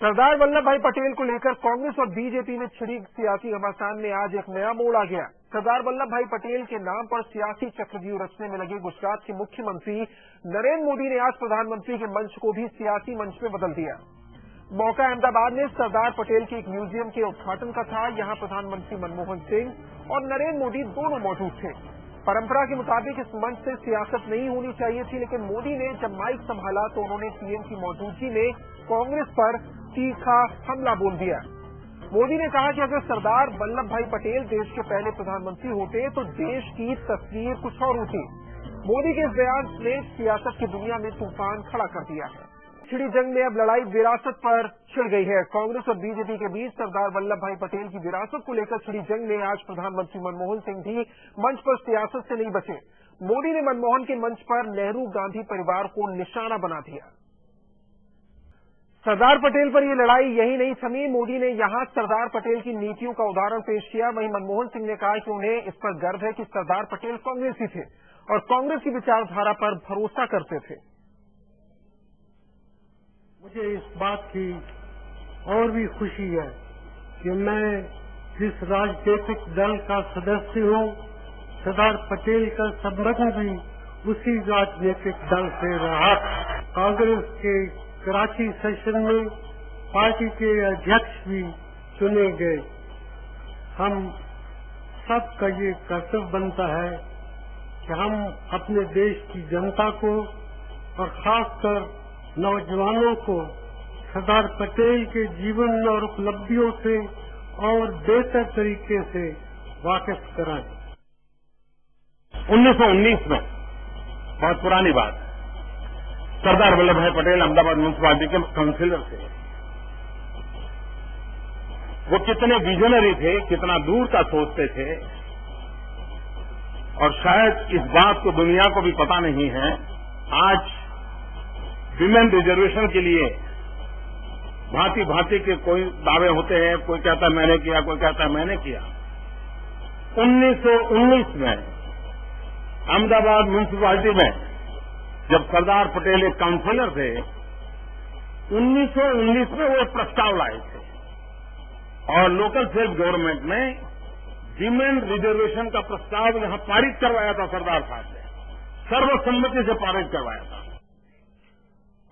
सरदार वल्लभ भाई पटेल को लेकर कांग्रेस और बीजेपी में छिड़ी सियासी घमासान में आज एक नया मोड़ आ गया। सरदार वल्लभ भाई पटेल के नाम पर सियासी चक्रव्यूह रचने में लगे गुजरात के मुख्यमंत्री नरेंद्र मोदी ने आज प्रधानमंत्री के मंच को भी सियासी मंच में बदल दिया। मौका अहमदाबाद में सरदार पटेल के एक म्यूजियम के उद्घाटन का था। यहां प्रधानमंत्री मनमोहन सिंह और नरेंद्र मोदी दोनों मौजूद थे। परंपरा के मुताबिक इस मंच से सियासत नहीं होनी चाहिए थी, लेकिन मोदी ने जब माइक संभाला तो उन्होंने पीएम की मौजूदगी में कांग्रेस पर तीखा हमला बोल दिया। मोदी ने कहा कि अगर सरदार वल्लभ भाई पटेल देश के पहले प्रधानमंत्री होते तो देश की तस्वीर कुछ और होती। मोदी के इस बयान ने सियासत की दुनिया में तूफान खड़ा कर दिया है। छिड़ी जंग में अब लड़ाई विरासत पर छिड़ गई है। कांग्रेस और बीजेपी के बीच सरदार वल्लभ भाई पटेल की विरासत को लेकर छिड़ी जंग में आज प्रधानमंत्री मनमोहन सिंह भी मंच पर सियासत से नहीं बचे। मोदी ने मनमोहन के मंच पर नेहरू गांधी परिवार को निशाना बना दिया। सरदार पटेल पर यह लड़ाई यही नहीं थमी। मोदी ने यहां सरदार पटेल की नीतियों का उदाहरण पेश किया। वहीं मनमोहन सिंह ने कहा कि उन्हें इस पर गर्व है कि सरदार पटेल कांग्रेसी थे और कांग्रेस की विचारधारा पर भरोसा करते थे। मुझे इस बात की और भी खुशी है कि मैं जिस राजनीतिक दल का सदस्य हूं, सरदार पटेल का संबंध भी उसी राजनीतिक दल से रहा। कांग्रेस के कराची सेशन में पार्टी के अध्यक्ष भी चुने गए। हम सबका ये कर्तव्य बनता है कि हम अपने देश की जनता को और खासकर नौजवानों को सरदार पटेल के जीवन और उपलब्धियों से और बेहतर तरीके से वाकिफ कराएं। 1919 में, बहुत पुरानी बात, सरदार वल्लभ भाई पटेल अहमदाबाद म्यूनिसिपालिटी के काउंसिलर थे। वो कितने विजनरी थे, कितना दूर का सोचते थे, और शायद इस बात को दुनिया को भी पता नहीं है। आज विमेन रिजर्वेशन के लिए भांति भांति के कोई दावे होते हैं, कोई कहता है मैंने किया, कोई कहता है मैंने किया। 1919 में अहमदाबाद म्यूनिसिपालिटी में जब सरदार पटेल एक काउंसिलर थे, 1919 में वो एक प्रस्ताव लाए थे और लोकल सेल्फ गवर्नमेंट में विमेन रिजर्वेशन का प्रस्ताव यहां पारित करवाया था। सरदार साहब ने सर्वसम्मति से पारित करवाया था।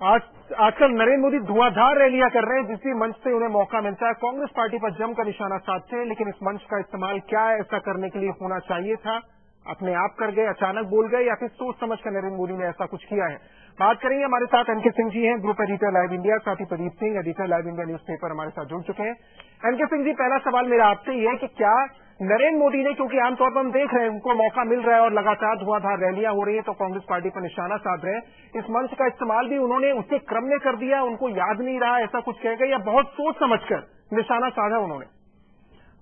आजकल नरेंद्र मोदी धुआंधार रैलियां कर रहे हैं, जिस भी मंच से उन्हें मौका मिलता है कांग्रेस पार्टी पर जमकर निशाना साधते हैं। लेकिन इस मंच का इस्तेमाल क्या ऐसा करने के लिए होना चाहिए था? अपने आप कर गए, अचानक बोल गए, या फिर सोच समझ कर नरेंद्र मोदी ने ऐसा कुछ किया है? बात करेंगे। हमारे साथ एनके सिंह जी हैं, ग्रुप एडिटर लाइव इंडिया, साथ ही Pradeep Singh, editor live India newspaper, हमारे साथ जुड़ चुके हैं। एनके सिंह जी, पहला सवाल मेरा आपसे ही है कि क्या नरेंद्र मोदी ने, क्योंकि आमतौर पर हम देख रहे हैं उनको मौका मिल रहा है और लगातार धुआंधार रैलियां हो रही है तो कांग्रेस पार्टी पर निशाना साध रहे हैं, इस मंच का इस्तेमाल भी उन्होंने उसी क्रम में कर दिया, उनको याद नहीं रहा, ऐसा कुछ कह गए, या बहुत सोच समझकर निशाना साधा उन्होंने?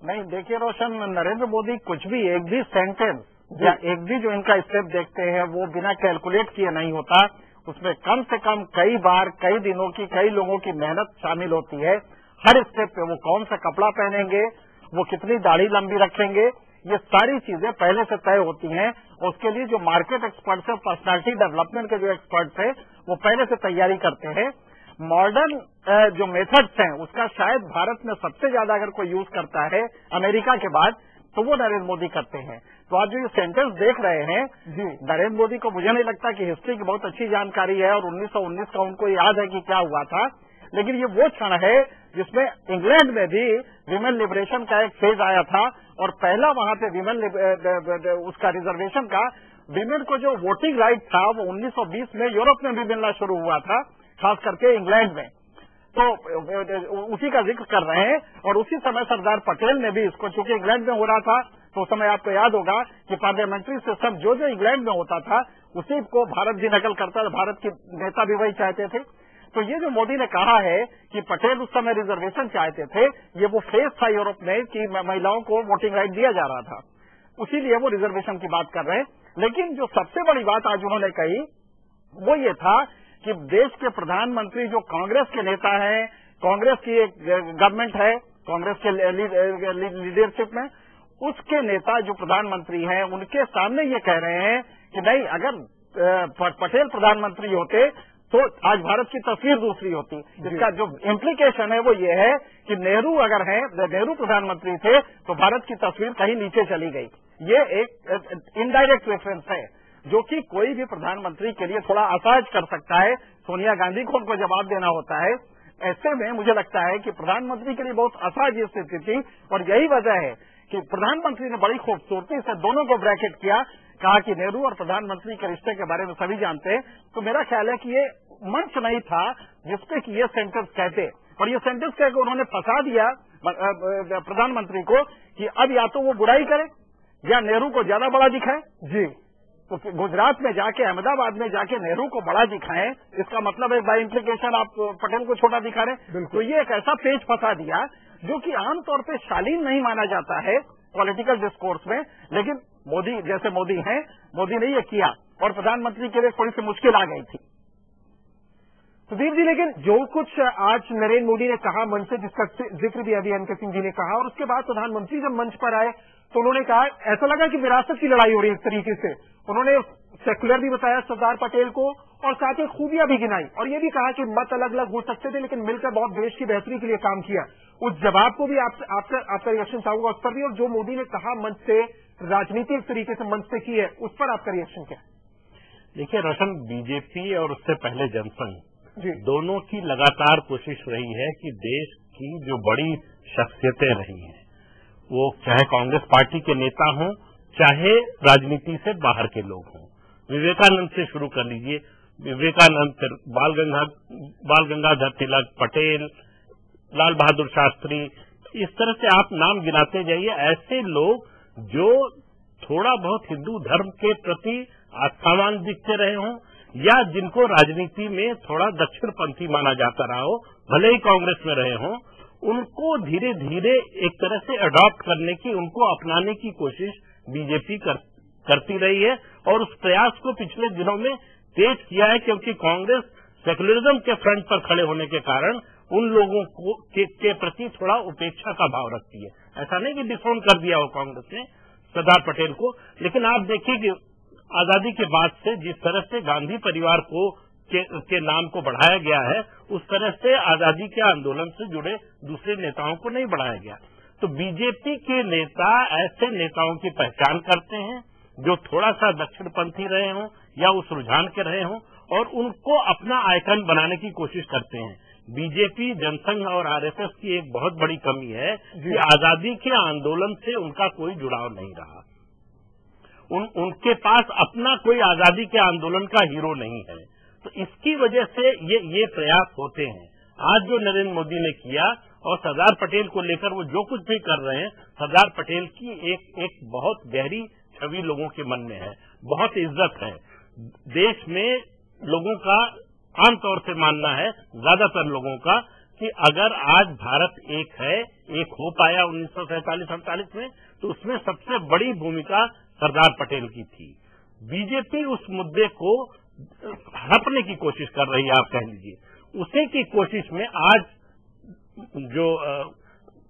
नहीं, देखिए रोशन, नरेंद्र मोदी कुछ भी, एक भी सेंटेंस या एक भी जो इनका स्टेप देखते हैं वो बिना कैलकुलेट किए नहीं होता। उसमें कम से कम कई बार, कई दिनों की, कई लोगों की मेहनत शामिल होती है। हर स्टेप पे वो कौन सा कपड़ा पहनेंगे, वो कितनी दाढ़ी लंबी रखेंगे, ये सारी चीजें पहले से तय होती हैं। उसके लिए जो मार्केट एक्सपर्ट्स है, पर्सनालिटी डेवलपमेंट के जो एक्सपर्ट्स है, वो पहले से तैयारी करते हैं। मॉडर्न जो मेथड्स हैं उसका शायद भारत में सबसे ज्यादा अगर कोई यूज करता है अमेरिका के बाद, तो वो नरेंद्र मोदी करते हैं। तो आज जो ये सेंटेंस देख रहे हैं, नरेंद्र मोदी को मुझे नहीं लगता कि हिस्ट्री की बहुत अच्छी जानकारी है और 1919 का उनको याद है कि क्या हुआ था। लेकिन ये वो क्षण है जिसमें इंग्लैंड में भी विमेन लिबरेशन का एक फेज आया था और पहला वहां पे विमेन उसका रिजर्वेशन का, विमेन को जो वोटिंग राइट था वो 1920 में यूरोप में भी मिलना शुरू हुआ था, खास करके इंग्लैंड में। तो उसी का जिक्र कर रहे हैं और उसी समय सरदार पटेल ने भी इसको, चूंकि इंग्लैंड में हो रहा था तो उस समय आपको याद होगा कि पार्लियामेंट्री सिस्टम जो जो इंग्लैंड में होता था उसी को भारत भी नकल करता था, भारत के नेता भी वही चाहते थे। तो ये जो मोदी ने कहा है कि पटेल उस समय रिजर्वेशन चाहते थे, ये वो फेज था यूरोप में कि महिलाओं को वोटिंग राइट दिया जा रहा था, उसीलिए वो रिजर्वेशन की बात कर रहे हैं। लेकिन जो सबसे बड़ी बात आज उन्होंने कही वो ये था कि देश के प्रधानमंत्री जो कांग्रेस के नेता हैं, कांग्रेस की एक गवर्नमेंट है, कांग्रेस के लीडरशिप में, उसके नेता जो प्रधानमंत्री हैं उनके सामने ये कह रहे हैं कि नहीं, अगर पटेल प्रधानमंत्री होते तो आज भारत की तस्वीर दूसरी होती। इसका जो इम्प्लीकेशन है वो ये है कि नेहरू अगर हैं, नेहरू प्रधानमंत्री थे तो भारत की तस्वीर कहीं नीचे चली गई। ये एक इनडायरेक्ट रेफरेंस है जो कि कोई भी प्रधानमंत्री के लिए थोड़ा असहज कर सकता है। सोनिया गांधी को उनको जवाब देना होता है। ऐसे में मुझे लगता है कि प्रधानमंत्री के लिए बहुत असहज स्थिति थी और यही वजह है कि प्रधानमंत्री ने बड़ी खूबसूरती से दोनों को ब्रैकेट किया, कहा कि नेहरू और प्रधानमंत्री के रिश्ते के बारे में सभी जानते हैं। तो मेरा ख्याल है कि ये मंच नहीं था जिसपे कि ये सेंटेंस कहते, और ये सेंटेंस कहकर उन्होंने फंसा दिया प्रधानमंत्री को कि अब या तो वो बुराई करे या नेहरू को ज्यादा बड़ा दिखाए। जी, तो गुजरात में जाके, अहमदाबाद में जाके नेहरू को बड़ा दिखाएं, इसका मतलब है बाय इम्प्लीकेशन आप पटेल को छोटा दिखा रहे। तो ये एक ऐसा पेज फंसा दिया जो कि आमतौर पे शालीन नहीं माना जाता है पॉलिटिकल डिस्कोर्स में, लेकिन मोदी जैसे मोदी हैं, मोदी ने ये किया और प्रधानमंत्री के लिए थोड़ी सी मुश्किल आ गई थी। सुधीर जी, लेकिन जो कुछ आज नरेंद्र मोदी ने कहा मंच से, जिसका जिक्र भी अभी एनके सिंह जी ने कहा, और उसके बाद प्रधानमंत्री जब मंच पर आए तो उन्होंने कहा, ऐसा लगा कि विरासत की लड़ाई हो रही है एक तरीके से। उन्होंने सेक्युलर भी बताया सरदार पटेल को और साथ ही खूबियां भी गिनाई और ये भी कहा कि मत अलग अलग हो सकते थे लेकिन मिलकर बहुत देश की बेहतरी के लिए काम किया। उस जवाब को भी आपका रिएक्शन चाहूंगा उस पर भी, और जो मोदी ने कहा मंच से, राजनीति एक तरीके से मंच से की है, उस पर आपका रिएक्शन क्या? देखिए रोशन, बीजेपी और उससे पहले जनसंघ दोनों की लगातार कोशिश रही है कि देश की जो बड़ी शख्सियतें रही हैं, वो चाहे कांग्रेस पार्टी के नेता हों चाहे राजनीति से बाहर के लोग हों, विवेकानंद से शुरू कर लीजिए, विवेकानंद, फिर बाल गंगाधर तिलक, पटेल, लाल बहादुर शास्त्री, इस तरह से आप नाम गिनाते जाइए। ऐसे लोग जो थोड़ा बहुत हिंदू धर्म के प्रति आस्थावान दिखते रहे हों या जिनको राजनीति में थोड़ा दक्षिणपंथी माना जाता रहा हो, भले ही कांग्रेस में रहे हों, उनको धीरे धीरे एक तरह से अडॉप्ट करने की, उनको अपनाने की कोशिश बीजेपी करती रही है और उस प्रयास को पिछले दिनों में तेज किया है, क्योंकि कांग्रेस सेकुलरिज्म के फ्रंट पर खड़े होने के कारण उन लोगों को के प्रति थोड़ा उपेक्षा का भाव रखती है। ऐसा नहीं कि डिसोन कर दिया हो कांग्रेस ने सरदार पटेल को, लेकिन आप देखिए कि आजादी के बाद से जिस तरह से गांधी परिवार को के नाम को बढ़ाया गया है, उस तरह से आजादी के आंदोलन से जुड़े दूसरे नेताओं को नहीं बढ़ाया गया। तो बीजेपी के नेता ऐसे नेताओं की पहचान करते हैं जो थोड़ा सा दक्षिणपंथी रहे हों या उस रुझान के रहे हों और उनको अपना आइकन बनाने की कोशिश करते हैं। बीजेपी, जनसंघ और आरएसएस की एक बहुत बड़ी कमी है कि आजादी के आंदोलन से उनका कोई जुड़ाव नहीं रहा। उनके पास अपना कोई आजादी के आंदोलन का हीरो नहीं है। तो इसकी वजह से ये प्रयास होते हैं। आज जो नरेंद्र मोदी ने किया और सरदार पटेल को लेकर वो जो कुछ भी कर रहे हैं, सरदार पटेल की एक बहुत गहरी छवि लोगों के मन में है, बहुत इज्जत है। देश में लोगों का आमतौर से मानना है, ज्यादातर लोगों का, कि अगर आज भारत एक है, एक हो पाया 1947-48 में, तो उसमें सबसे बड़ी भूमिका सरदार पटेल की थी। बीजेपी उस मुद्दे को हड़पने की कोशिश कर रही है, आप कह लीजिए। उसी की कोशिश में आज जो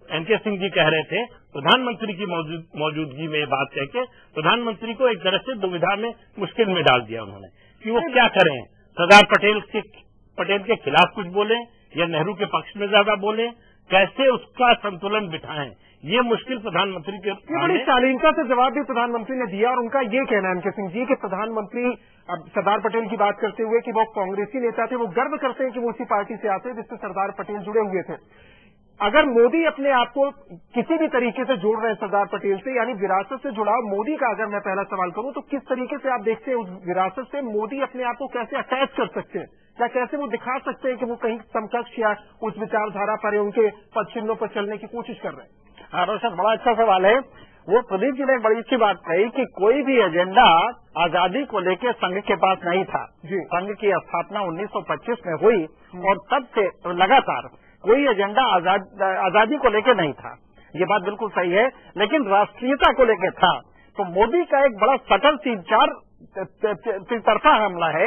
एनके सिंह जी कह रहे थे, प्रधानमंत्री की मौजूदगी में बात कह के प्रधानमंत्री को एक तरह से दुविधा में, मुश्किल में डाल दिया उन्होंने कि वो क्या करें। सरदार पटेल के खिलाफ कुछ बोले या नेहरू के पक्ष में ज्यादा बोले, कैसे उसका संतुलन बिठाएं, ये मुश्किल प्रधानमंत्री के। बड़ी शालीनता से जवाब भी प्रधानमंत्री ने दिया और उनका ये कहना है एनके सिंह जी कि प्रधानमंत्री, अब सरदार पटेल की बात करते हुए कि वो कांग्रेसी नेता थे, वो गर्व करते हैं कि वो उसी पार्टी से आते हैं जिससे सरदार पटेल जुड़े हुए थे। अगर मोदी अपने आप को किसी भी तरीके से जोड़ रहे हैं सरदार पटेल से, यानी विरासत से जुड़ाव मोदी का, अगर मैं पहला सवाल करूं तो किस तरीके से आप देखते हैं उस विरासत से मोदी अपने आप को कैसे अटैच कर सकते हैं, या कैसे वो दिखा सकते हैं कि वो कहीं समकक्ष या उस विचारधारा पर या उनके पद चिन्हों पर चलने की कोशिश कर रहे हैं? हाँ रोशन, बड़ा अच्छा सवाल है। वो प्रदीप जी ने एक बड़ी अच्छी बात कही कि कोई भी एजेंडा आजादी को लेकर संघ के पास नहीं था। संघ की स्थापना 1925 में हुई और तब से लगातार कोई एजेंडा आजादी को लेकर नहीं था। ये बात बिल्कुल सही है, लेकिन राष्ट्रीयता को लेकर था। तो मोदी का एक बड़ा सटल तरफा हमला है,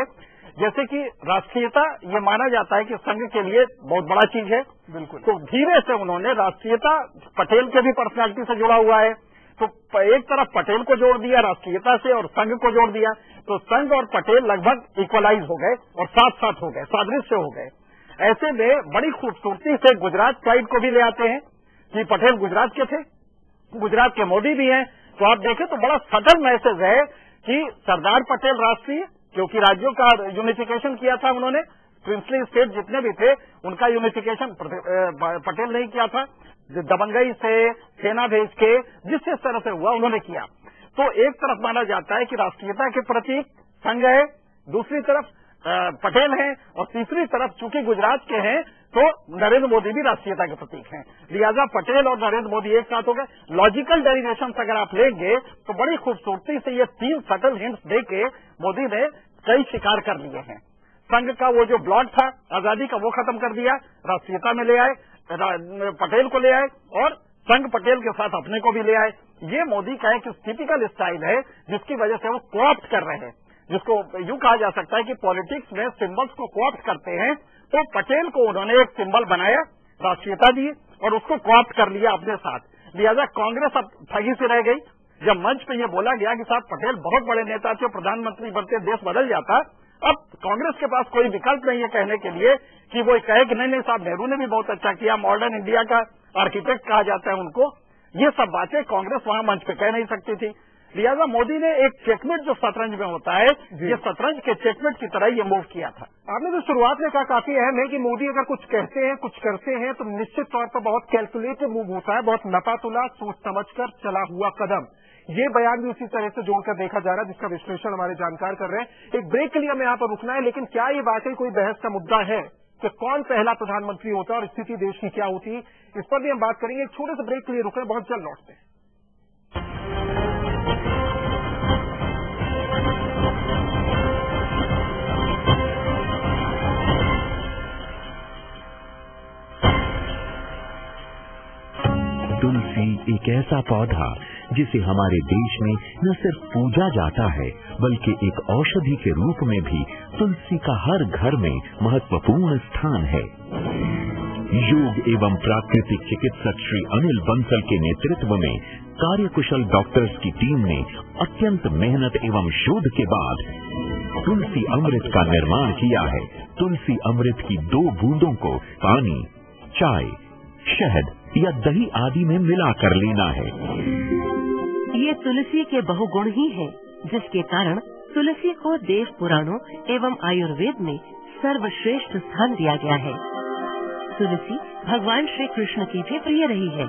जैसे कि राष्ट्रीयता, ये माना जाता है कि संघ के लिए बहुत बड़ा चीज है। बिल्कुल। तो धीरे से उन्होंने राष्ट्रीयता, पटेल के भी पर्सनालिटी से जुड़ा हुआ है, तो एक तरफ पटेल को जोड़ दिया राष्ट्रीयता से और संघ को जोड़ दिया, तो संघ और पटेल लगभग इक्वलाइज हो गए और साथ साथ हो गए, सादृश्य हो गए। ऐसे में बड़ी खूबसूरती से गुजरात प्राइड को भी ले आते हैं कि पटेल गुजरात के थे, गुजरात के मोदी भी हैं। तो आप देखें तो बड़ा सटल मैसेज है कि सरदार पटेल राष्ट्रीय, क्योंकि राज्यों का यूनिफिकेशन किया था उन्होंने, प्रिंसली स्टेट जितने भी थे उनका यूनिफिकेशन पटेल नहीं किया था, दबंगई से सेना भेज के जिस तरह से हुआ उन्होंने किया। तो एक तरफ माना जाता है कि राष्ट्रीयता के प्रतीक संघ है, दूसरी तरफ पटेल हैं, और तीसरी तरफ चूंकि गुजरात के हैं तो नरेंद्र मोदी भी राष्ट्रीयता के प्रतीक हैं। लिहाजा पटेल और नरेंद्र मोदी एक साथ हो गए। लॉजिकल डेरिवेशन अगर आप लेंगे तो बड़ी खूबसूरती से ये 3 सटल हिंट्स देके मोदी ने कई शिकार कर लिए हैं। संघ का वो जो ब्लॉक था आजादी का वो खत्म कर दिया, राष्ट्रीयता में ले आए, पटेल को ले आए और संघ पटेल के साथ अपने को भी ले आए। ये मोदी का एक टिपिकल स्टाइल है जिसकी वजह से वो कोऑप्ट कर रहे हैं, जिसको यूं कहा जा सकता है कि पॉलिटिक्स में सिंबल्स को कोऑप्ट करते हैं। तो पटेल को उन्होंने एक सिंबल बनाया, राष्ट्रीयता दी और उसको कोऑप्ट कर लिया अपने साथ। लिहाजा कांग्रेस अब ठगी से रह गई। जब मंच पे ये बोला गया कि साहब पटेल बहुत बड़े नेता थे, प्रधानमंत्री बनते देश बदल जाता, अब कांग्रेस के पास कोई विकल्प नहीं है कहने के लिए कि वो कहे कि नहीं साहब नेहरू ने भी बहुत अच्छा किया, मॉडर्न इंडिया का आर्किटेक्ट कहा जाता है उनको। ये सब बातें कांग्रेस वहां मंच पे कह नहीं सकती थी। लिहाजा मोदी ने एक चेकमेट जो शतरंज में होता है, ये शतरंज के चेकमेट की तरह ये मूव किया था। आपने तो शुरुआत में कहा काफी अहम है कि मोदी अगर कुछ कहते हैं, कुछ करते हैं तो निश्चित तौर पर बहुत कैलकुलेटेड मूव होता है, बहुत नपातुला सोच समझकर चला हुआ कदम। ये बयान भी उसी तरह से जोड़कर देखा जा रहा है जिसका विश्लेषण हमारे जानकार कर रहे हैं। एक ब्रेक के लिए हमें यहाँ पर रुकना है, लेकिन क्या ये वाकई कोई बहस का मुद्दा है कि कौन पहला प्रधानमंत्री होता है और स्थिति देश की क्या होती, इस पर भी हम बात करेंगे। एक छोटे से ब्रेक के लिए रुक रहे हैं, बहुत जल्द लौटते हैं। तुलसी एक ऐसा पौधा जिसे हमारे देश में न सिर्फ पूजा जाता है बल्कि एक औषधि के रूप में भी तुलसी का हर घर में महत्वपूर्ण स्थान है। योग एवं प्राकृतिक चिकित्सक श्री अनिल बंसल के नेतृत्व में कार्यकुशल डॉक्टर्स की टीम ने अत्यंत मेहनत एवं शोध के बाद तुलसी अमृत का निर्माण किया है। तुलसी अमृत की 2 बूंदों को पानी, चाय, शहद या दही आदि में मिलाकर लेना है। ये तुलसी के बहुगुण ही है, जिसके कारण तुलसी को देव पुराणों एवं आयुर्वेद में सर्वश्रेष्ठ स्थान दिया गया है। तुलसी भगवान श्री कृष्ण की भी प्रिय रही है।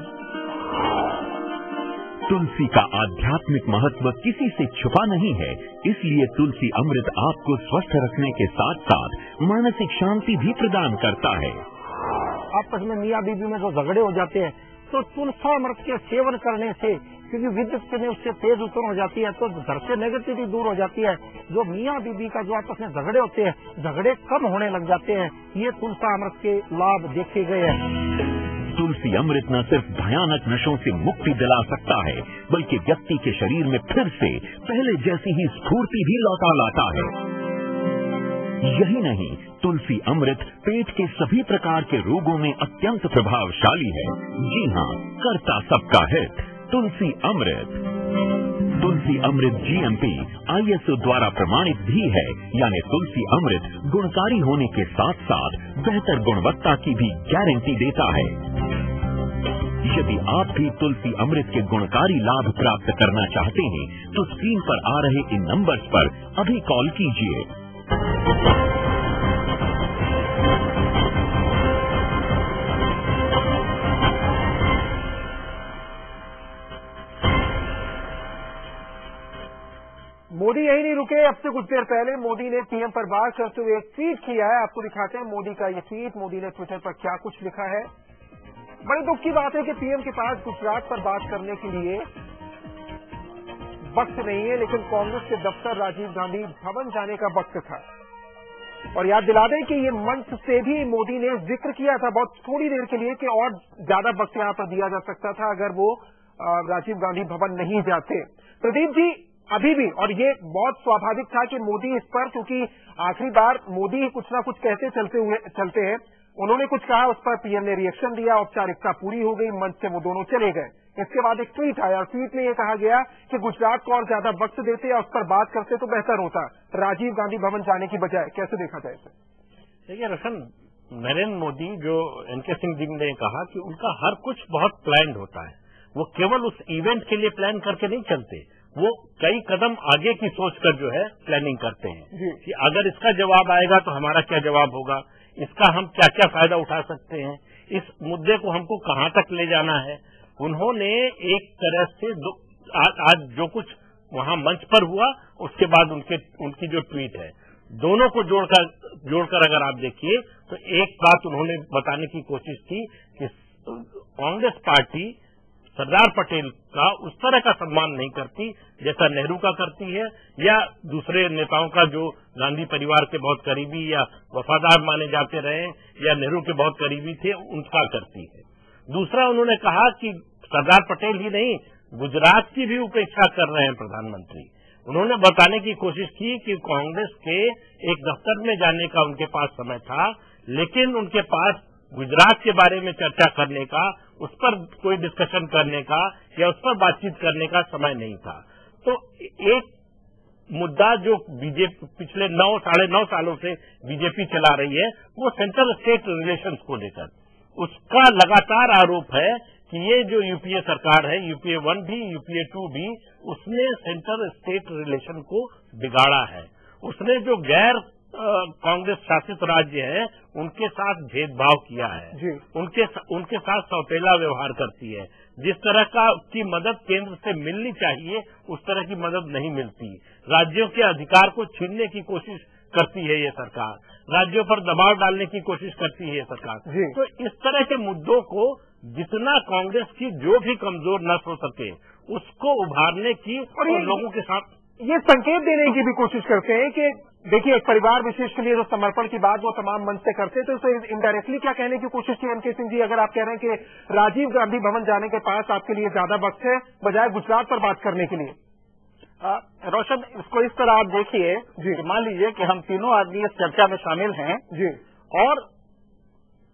तुलसी का आध्यात्मिक महत्व किसी से छुपा नहीं है, इसलिए तुलसी अमृत आपको स्वस्थ रखने के साथ साथ मानसिक शांति भी प्रदान करता है। आपस में मियाँ बीबी में जो झगड़े हो जाते हैं तो तुलसी अमृत के सेवन करने से, क्योंकि विद्युत में उससे तेज उत्पन्न हो जाती है तो घर से नेगेटिविटी दूर हो जाती है। जो मियाँ बीबी का जो आपस में झगड़े होते हैं, झगड़े कम होने लग जाते हैं। ये तुलसी अमृत के लाभ देखे गए हैं। तुलसी अमृत न सिर्फ भयानक नशों से मुक्ति दिला सकता है बल्कि व्यक्ति के शरीर में फिर से पहले जैसी ही स्फूर्ति भी लौटा लाता है। यही नहीं, तुलसी अमृत पेट के सभी प्रकार के रोगों में अत्यंत प्रभावशाली है। जी हाँ, करता सबका हित। तुलसी अमृत। तुलसी अमृत GMP ISO द्वारा प्रमाणित भी है, यानी तुलसी अमृत गुणकारी होने के साथ साथ बेहतर गुणवत्ता की भी गारंटी देता है। यदि आप भी तुलसी अमृत के गुणकारी लाभ प्राप्त करना चाहते हैं तो स्क्रीन पर आ रहे इन नंबर्स पर अभी कॉल कीजिए। मोदी यही नहीं रुके। अब से कुछ देर पहले मोदी ने पीएम पर बात करते हुए एक ट्वीट किया है। आपको दिखाते हैं मोदी का ये ट्वीट। मोदी ने ट्विटर पर क्या कुछ लिखा है। बड़े दुख की बात है कि पीएम के पास गुजरात पर बात करने के लिए वक्त नहीं है, लेकिन कांग्रेस के दफ्तर राजीव गांधी भवन जाने का वक्त था। और याद दिला दें कि ये मंच से भी मोदी ने जिक्र किया था बहुत थोड़ी देर के लिए कि और ज्यादा वक्त यहां पर दिया जा सकता था अगर वो राजीव गांधी भवन नहीं जाते। प्रदीप जी, अभी भी, और ये बहुत स्वाभाविक था कि मोदी इस पर, क्योंकि आखिरी बार मोदी कुछ ना कुछ कहते चलते हैं, उन्होंने कुछ कहा, उस पर पीएम ने रिएक्शन दिया, औपचारिकता पूरी हो गई, मंच से वो दोनों चले गए। इसके बाद एक ट्वीट आया और ट्वीट में ये कहा गया कि गुजरात को और ज्यादा वक्त देते या उस पर बात करते तो बेहतर होता, राजीव गांधी भवन जाने की बजाय। कैसे देखा जाए इसे? देखिए रोशन, नरेंद्र मोदी जो एनके सिंह जी ने कहा कि उनका हर कुछ बहुत प्लान्ड होता है, वो केवल उस इवेंट के लिए प्लान करके नहीं चलते, वो कई कदम आगे की सोचकर जो है प्लानिंग करते हैं कि अगर इसका जवाब आएगा तो हमारा क्या जवाब होगा, इसका हम क्या क्या फायदा उठा सकते हैं, इस मुद्दे को हमको कहां तक ले जाना है। उन्होंने एक तरह से आज जो कुछ वहां मंच पर हुआ, उसके बाद उनकी जो ट्वीट है, दोनों को जोड़कर अगर आप देखिए तो एक बात उन्होंने बताने की कोशिश की कि कांग्रेस पार्टी सरदार पटेल का उस तरह का सम्मान नहीं करती जैसा नेहरू का करती है, या दूसरे नेताओं का जो गांधी परिवार के बहुत करीबी या वफादार माने जाते रहे या नेहरू के बहुत करीबी थे, उनका करती है। दूसरा, उन्होंने कहा कि सरदार पटेल ही नहीं, गुजरात की भी उपेक्षा कर रहे हैं प्रधानमंत्री। उन्होंने बताने की कोशिश की कि कांग्रेस के एक दफ्तर में जाने का उनके पास समय था, लेकिन उनके पास गुजरात के बारे में चर्चा करने का, उस पर कोई डिस्कशन करने का या उस पर बातचीत करने का समय नहीं था। तो एक मुद्दा जो बीजेपी पिछले 9-9.5 सालों से बीजेपी चला रही है, वो सेंट्रल स्टेट रिलेशंस को लेकर उसका लगातार आरोप है कि ये जो यूपीए सरकार है, यूपीए 1 भी, यूपीए 2 भी, उसने सेंट्रल स्टेट रिलेशन को बिगाड़ा है। उसने जो गैर कांग्रेस शासित राज्य है उनके साथ भेदभाव किया है, उनके साथ सौतेला व्यवहार करती है। जिस तरह की मदद केंद्र से मिलनी चाहिए उस तरह की मदद नहीं मिलती। राज्यों के अधिकार को छीनने की कोशिश करती है ये सरकार, राज्यों पर दबाव डालने की कोशिश करती है ये सरकार। तो इस तरह के मुद्दों को जितना कांग्रेस की जो भी कमजोर नस हो सके उसको उभारने की और लोगों के साथ ये संकेत देने की भी कोशिश करते हैं कि देखिए, एक परिवार विशेष के लिए जो समर्पण की बात वो तमाम मंच से करते, तो इसे इनडायरेक्टली क्या कहने की कोशिश की एनके सिंह जी, अगर आप कह रहे हैं कि राजीव गांधी भवन जाने के पास आपके लिए ज्यादा वक्त है बजाय गुजरात पर बात करने के लिए? रोशन, इसको इस तरह आप देखिए, मान लीजिए कि हम तीनों आदमी इस चर्चा में शामिल हैं जी, और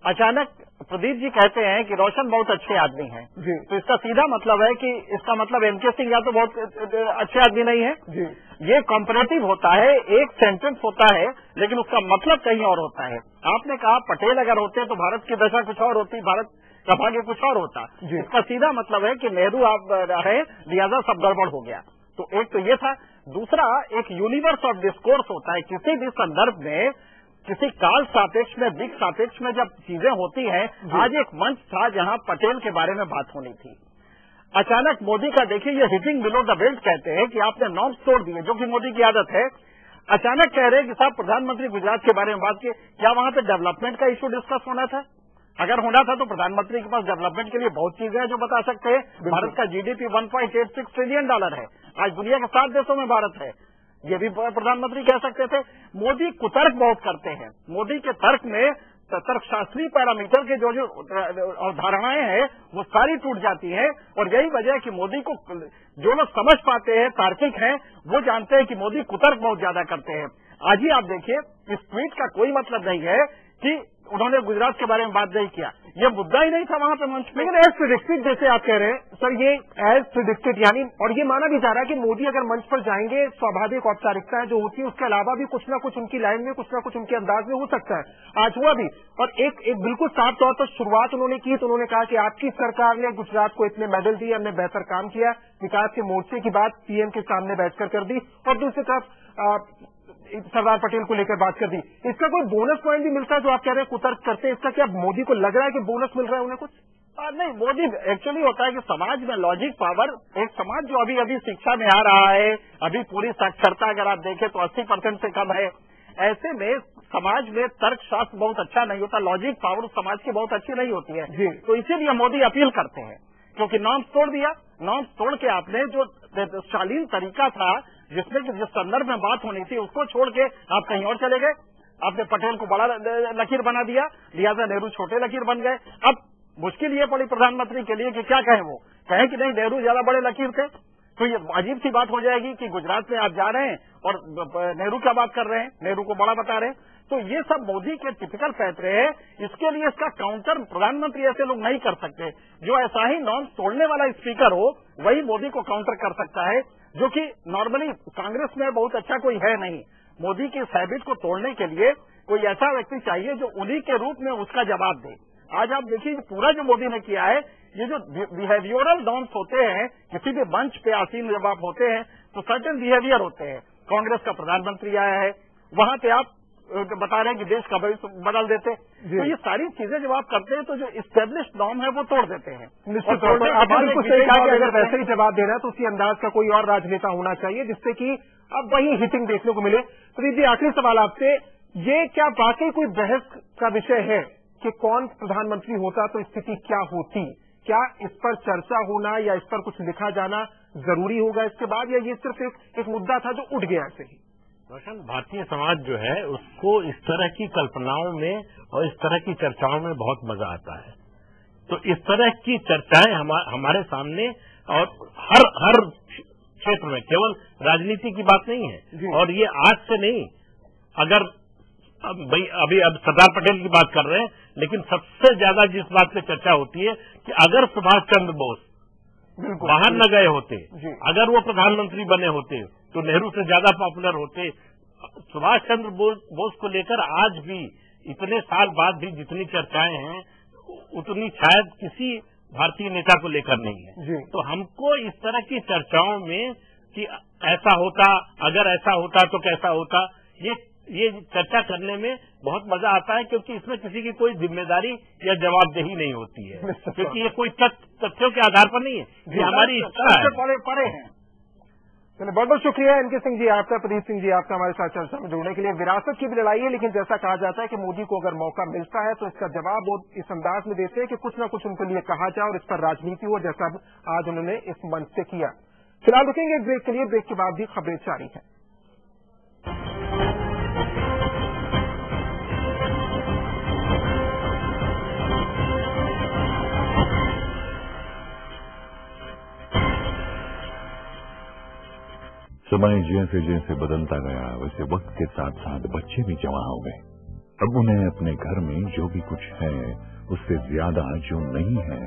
अचानक प्रदीप जी कहते हैं कि रोशन बहुत अच्छे आदमी हैं जी, तो इसका सीधा मतलब है कि इसका मतलब एनके सिंह या तो बहुत अच्छे आदमी नहीं है जी। ये कॉम्परेटिव होता है, एक सेंटेंस होता है लेकिन उसका मतलब कहीं और होता है। आपने कहा पटेल अगर होते तो भारत की दशा कुछ और होती, भारत का भाग्य कुछ और होता। इसका सीधा मतलब है कि नेहरू आप रहे, लिहाजा सब गड़बड़ हो गया। तो एक तो ये था। दूसरा, एक यूनिवर्स ऑफ डिस्कोर्स होता है किसी भी संदर्भ में, किसी काल सापेक्ष में, दिक सापेक्ष में जब चीजें होती हैं। आज एक मंच था जहां पटेल के बारे में बात होनी थी, अचानक मोदी का देखिए, ये हिटिंग बिलो द बेल्ट कहते हैं कि आपने नॉर्म्स तोड़ दिए, जो कि मोदी की आदत है। अचानक कह रहे हैं कि साहब प्रधानमंत्री गुजरात के बारे में बात की, क्या वहां पे डेवलपमेंट का इशू डिस्कस होना था? अगर होना था तो प्रधानमंत्री के पास डेवलपमेंट के लिए बहुत चीजें हैं जो बता सकते हैं। भारत का जीडीपी $1.86 ट्रिलियन है, आज दुनिया के 7 देशों में भारत है, ये भी प्रधानमंत्री कह सकते थे। मोदी कुतर्क बहुत करते हैं, मोदी के तर्क में तर्कशास्त्रीय पैरामीटर के जो धारणाएं हैं वो सारी टूट जाती हैं, और यही वजह है कि मोदी को जो लोग समझ पाते हैं, तार्किक हैं, वो जानते हैं कि मोदी कुतर्क बहुत ज्यादा करते हैं। आज ही आप देखिए, इस ट्वीट का कोई मतलब नहीं है कि उन्होंने गुजरात के बारे में बात नहीं किया, ये मुद्दा ही नहीं था वहां पे मंच में। लेकिन एज प्रिडिक्टेड जैसे आप कह रहे हैं सर, ये एज प्रिडिक्टेड यानी, और ये माना भी जा रहा है कि मोदी अगर मंच पर जाएंगे, स्वाभाविक औपचारिकताएं जो होती है उसके अलावा भी कुछ ना कुछ उनकी लाइन में, कुछ ना कुछ उनके अंदाज में हो सकता है। आज हुआ भी, और एक बिल्कुल साफ तौर पर शुरुआत उन्होंने की तो उन्होंने कहा कि आपकी सरकार ने गुजरात को इतने मेडल दिए, हमने बेहतर काम किया, विकास के मोर्चे की बात पीएम के सामने बैठकर कर दी, और दूसरी तरफ सरदार पटेल को लेकर बात कर दी। इसका कोई बोनस पॉइंट भी मिलता है जो आप कह रहे हैं कुतर्क करते हैं, इसका क्या मोदी को लग रहा है कि बोनस मिल रहा है उन्हें कुछ? नहीं, मोदी एक्चुअली होता है कि समाज में लॉजिक पावर, एक समाज जो अभी अभी शिक्षा में आ रहा है, अभी पूरी साक्षरता अगर आप देखें तो 80% से कम है, ऐसे में समाज में तर्कशास्त्र बहुत अच्छा नहीं होता, लॉजिक पावर समाज की बहुत अच्छी नहीं होती है। तो इसीलिए मोदी अपील करते हैं, क्योंकि नॉर्म्स तोड़ दिया, नॉर्म्स तोड़ के आपने जो शालीन तरीका था जिसमें कि जिस संदर्भ में बात होनी थी उसको छोड़ के आप कहीं और चले गए। आपने पटेल को बड़ा लकीर बना दिया, लिहाजा नेहरू छोटे लकीर बन गए। अब मुश्किल ये पड़ी प्रधानमंत्री के लिए कि क्या कहें, वो कहें कि नहीं नेहरू ज्यादा बड़े लकीर थे, तो ये अजीब सी बात हो जाएगी कि गुजरात में आप जा रहे हैं और नेहरू क्या बात कर रहे हैं, नेहरू को बड़ा बता रहे हैं। तो ये सब मोदी के टिपिकल पैतरे हैं। इसके लिए इसका काउंटर प्रधानमंत्री ऐसे लोग नहीं कर सकते। जो ऐसा ही नॉर्म्स तोड़ने वाला स्पीकर हो वही मोदी को काउंटर कर सकता है, जो कि नॉर्मली कांग्रेस में बहुत अच्छा कोई है नहीं। मोदी की इस हैबिट को तोड़ने के लिए कोई ऐसा व्यक्ति चाहिए जो उन्हीं के रूप में उसका जवाब दे। आज आप देखिए पूरा जो मोदी ने किया है, ये जो बिहेवियरल नॉर्म्स होते हैं, किसी भी मंच पे आसीन जब आप होते हैं तो सर्टेन बिहेवियर होते हैं। कांग्रेस का प्रधानमंत्री आया है, वहां पे आप बता रहे हैं कि देश का भविष्य बदल देते। तो ये सारी चीजें जब आप करते हैं तो जो इस्टेब्लिश्ड नॉर्म है वो तोड़ देते हैं। निश्चित तौर पर आपने बिल्कुल सही कहा कि अगर वैसे ही जवाब देना है तो उसी अंदाज का कोई और राजनेता होना चाहिए जिससे कि अब वही हिटिंग देखने को मिले। प्रदीप जी, आखिरी सवाल आपसे, ये क्या वाकई कोई बहस का विषय है कि कौन प्रधानमंत्री होता तो स्थिति क्या होती? क्या इस पर चर्चा होना या इस पर कुछ लिखा जाना जरूरी होगा इसके बाद, या ये सिर्फ एक मुद्दा था जो उठ गया ऐसे ही? रोशन, भारतीय समाज जो है उसको इस तरह की कल्पनाओं में और इस तरह की चर्चाओं में बहुत मजा आता है। तो इस तरह की चर्चाएं हमारे सामने और हर क्षेत्र में, केवल राजनीति की बात नहीं है। और ये आज से नहीं, अगर अभी सरदार पटेल की बात कर रहे हैं, लेकिन सबसे ज्यादा जिस बात पे चर्चा होती है कि अगर सुभाष चंद्र बोस बाहर न गए होते, अगर वो प्रधानमंत्री बने होते तो नेहरू से ज्यादा पॉपुलर होते। सुभाष चंद्र बोस को लेकर आज भी इतने साल बाद भी जितनी चर्चाएं हैं उतनी शायद किसी भारतीय नेता को लेकर नहीं है। तो हमको इस तरह की चर्चाओं में कि ऐसा होता, अगर ऐसा होता तो कैसा होता, ये चर्चा करने में बहुत मजा आता है, क्योंकि इसमें किसी की कोई जिम्मेदारी या जवाबदेही नहीं होती है, क्योंकि ये कोई तथ्यों के आधार पर नहीं है, ये हमारी इच्छा है। पड़े हैं। चलिए, बहुत बहुत शुक्रिया एनके सिंह जी आपका, प्रदीप सिंह जी आपका हमारे साथ चर्चा में जुड़ने के लिए। विरासत की भी लड़ाई है, लेकिन जैसा कहा जाता है कि मोदी को अगर मौका मिलता है तो इसका जवाब वो इस अंदाज में देते हैं कि कुछ न कुछ उनके लिए कहा जाए और इस पर राजनीति हो, जैसा आज उन्होंने इस मंच से किया। फिलहाल रुकेंगे एक ब्रेक के लिए, ब्रेक के बाद भी खबरें जारी है। समय जैसे जैसे बदलता गया वैसे वक्त के साथ साथ बच्चे भी जवां हो गए। अब उन्हें अपने घर में जो भी कुछ है उससे ज्यादा जो नहीं है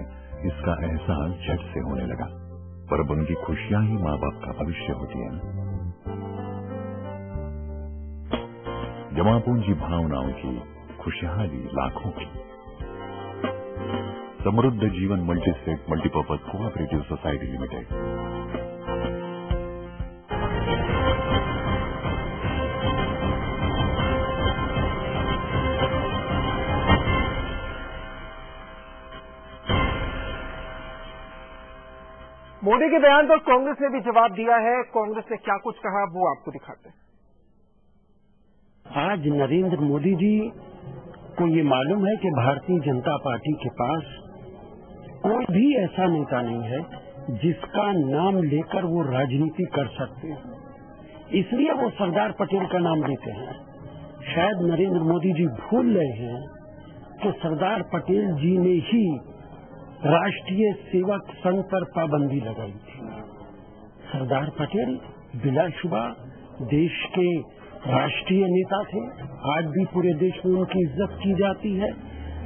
इसका एहसास झट से होने लगा। पर अब उनकी खुशियां ही माँ बाप का भविष्य होती है। जमा पूंजी भावनाओं की खुशहाली लाखों की। समृद्ध जीवन multi-state multipurpose cooperative society limited. Modi के बयान पर कांग्रेस ने भी जवाब दिया है। कांग्रेस ने क्या कुछ कहा वो आपको दिखाते हैं। आज नरेंद्र मोदी जी को ये मालूम है कि भारतीय जनता पार्टी के पास कोई भी ऐसा नेता नहीं है जिसका नाम लेकर वो राजनीति कर सकते हैं, इसलिए वो सरदार पटेल का नाम लेते हैं। शायद नरेंद्र मोदी जी भूल रहे हैं कि सरदार पटेल जी ने ही राष्ट्रीय सेवक संघ पर पाबंदी लगाई थी। सरदार पटेल बिलाशुबा देश के राष्ट्रीय नेता थे, आज भी पूरे देश में उनकी इज्जत की जाती है।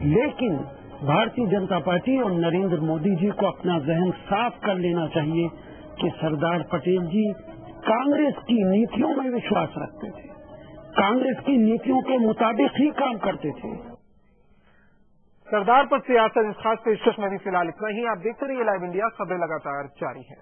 लेकिन भारतीय जनता पार्टी और नरेंद्र मोदी जी को अपना जहन साफ कर लेना चाहिए कि सरदार पटेल जी कांग्रेस की नीतियों में विश्वास रखते थे, कांग्रेस की नीतियों के मुताबिक ही काम करते थे। सरदार पर सियासत इस खास पेशकश में भी फिलहाल इतना ही। आप देखते रहिए लाइव इंडिया, खबरें लगातार जारी है।